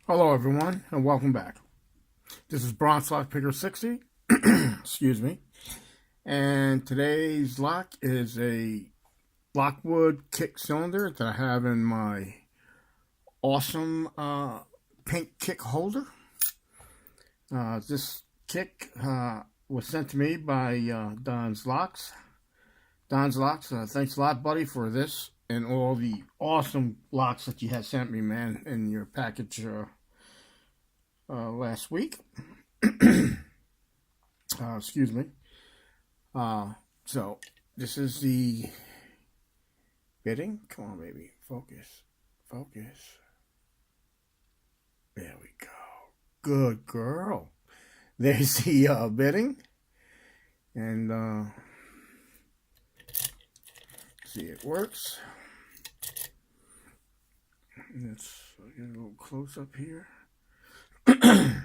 Hello everyone and welcome back. This is Bronze Lock Picker 60. Excuse me. And today's lock is a Lockwood Kik cylinder that I have in my awesome pink Kik holder. This Kik was sent to me by Don's Lockz. Don's Lockz, thanks a lot, buddy, for this and all the awesome locks that you had sent me, man, in your package last week. Excuse me. So this is the bidding. Come on, baby. Focus. Focus. There we go. Good girl. There's the bidding. And see, it works. Let's get a little close up here. I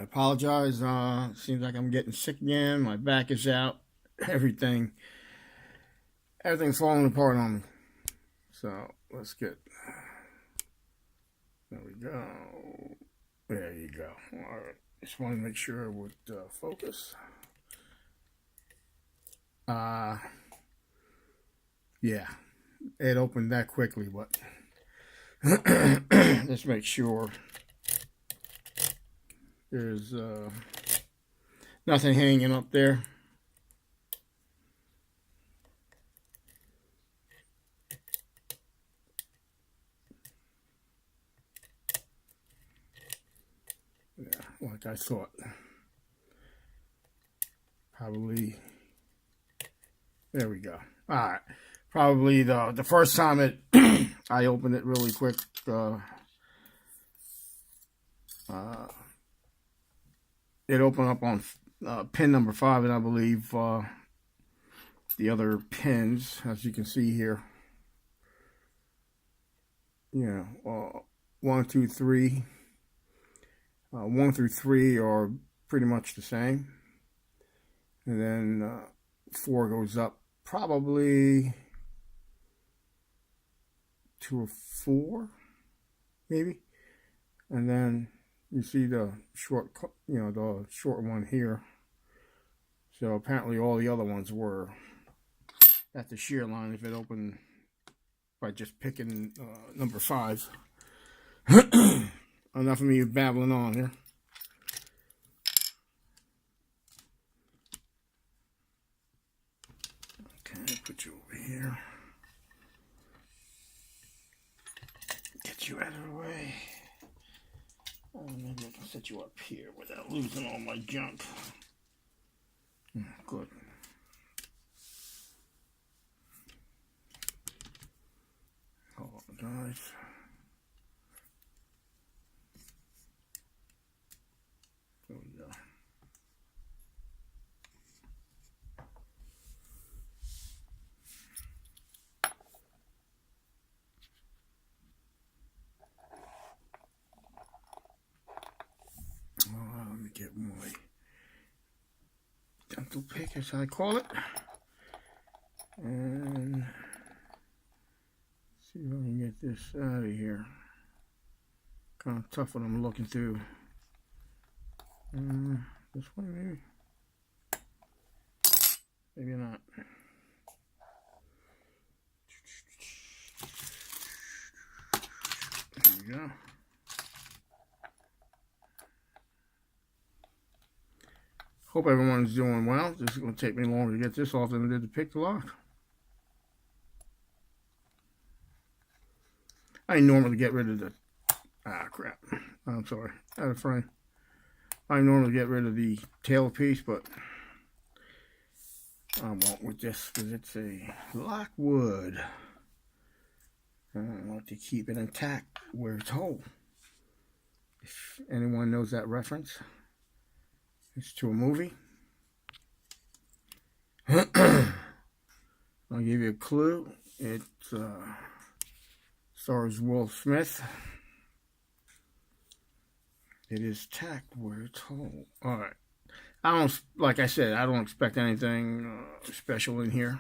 apologize. Seems like I'm getting sick again. My back is out. Everything's falling apart on me. So let's get. There we go. There you go. All right. Just want to make sure it would focus. Yeah, it opened that quickly, but let's make sure there's nothing hanging up there. Yeah, like I thought. Probably. There we go. All right. Probably the first time I opened it really quick. It opened up on pin number 5, and I believe the other pins, as you can see here, 1, 2, 3. 1 through 3 are pretty much the same, and then 4 goes up probably to a 4, maybe, and then you see the short, the short one here. So apparently all the other ones were at the shear line if it opened by just picking number 5. Enough of me babbling on here. Okay, put you over here. Get you out of the way. Oh, maybe I can set you up here without losing all my junk. Good. Hold on, guys. There we go. Let me get my dental pick, as I call it, and see if I can get this out of here. Kind of tough when I'm looking through. This way, maybe. Maybe not. There we go. Hope everyone's doing well. This is going to take me longer to get this off than it did to pick the lock. I normally get rid of the... crap. I'm sorry. Out of frame. I normally get rid of the tail piece, but I won't with this because it's a Lockwood. I want to keep it intact where it's whole. If anyone knows that reference, it's to a movie. I'll give you a clue. It stars Will Smith. It is tacked where it's whole. All right. Like I said, I don't expect anything special in here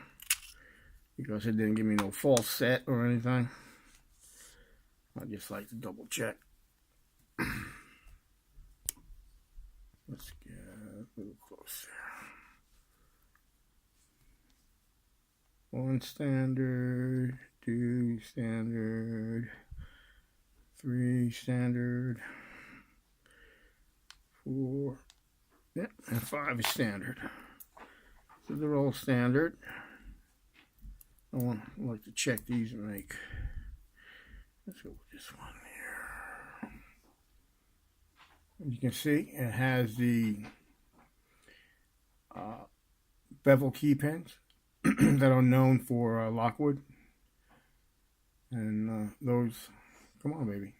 because it didn't give me no false set or anything. I just like to double check close there. 1 standard, 2 standard, 3 standard, 4, yeah, and 5 is standard. So they're all standard. I like to check these and make. Let's go with this one here. As you can see, it has the bevel key pins that are known for Lockwood, and those. Come on, baby.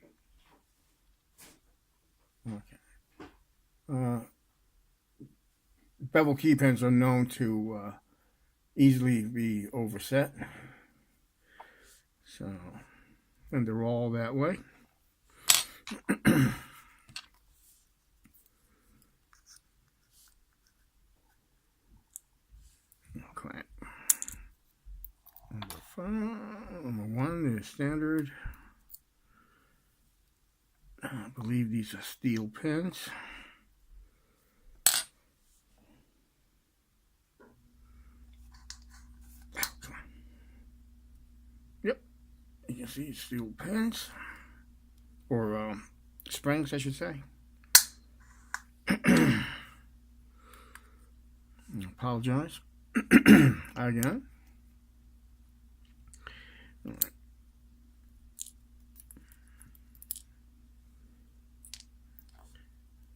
Okay. Bevel key pins are known to easily be overset, so, and they're all that way. Okay. Number 1 is standard. I believe these are steel pins. Yep, you can see steel pins, or springs, I should say. I apologize. Again. All right.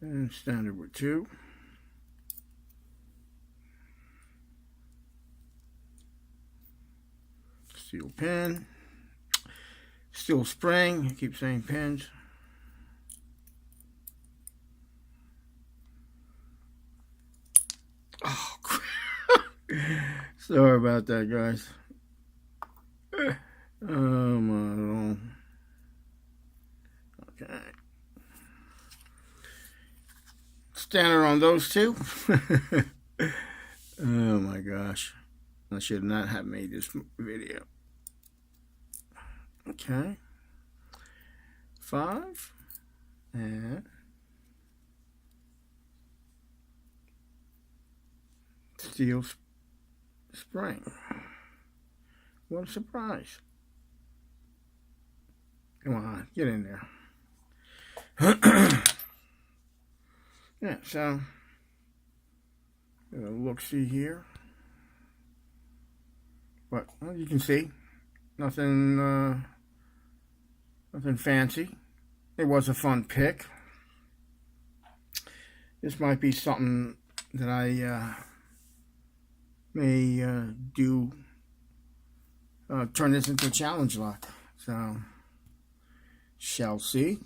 And standard with 2. Steel pin. Steel spring. I keep saying pins. Oh, crap. Sorry about that, guys. Oh, my Lord. Okay. Standard on those 2. Oh my gosh. I should not have made this video. Okay. 5. And steel spring. What a surprise. Come on, get in there. Yeah, so look-see here. But well, you can see nothing nothing fancy. It was a fun pick. This might be something that I may do, turn this into a challenge lock. So, shall see.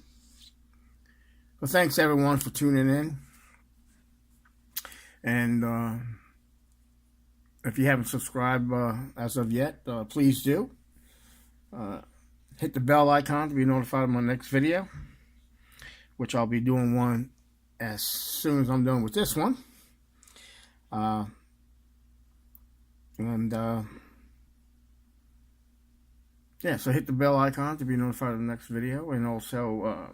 Well, thanks everyone for tuning in. And if you haven't subscribed as of yet, please do. Hit the bell icon to be notified of my next video, which I'll be doing one as soon as I'm done with this one. Yeah, so hit the bell icon to be notified of the next video, and also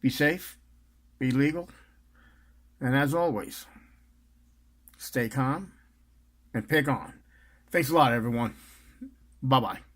be safe, be legal, and as always, stay calm and pick on. Thanks a lot, everyone. Bye-bye.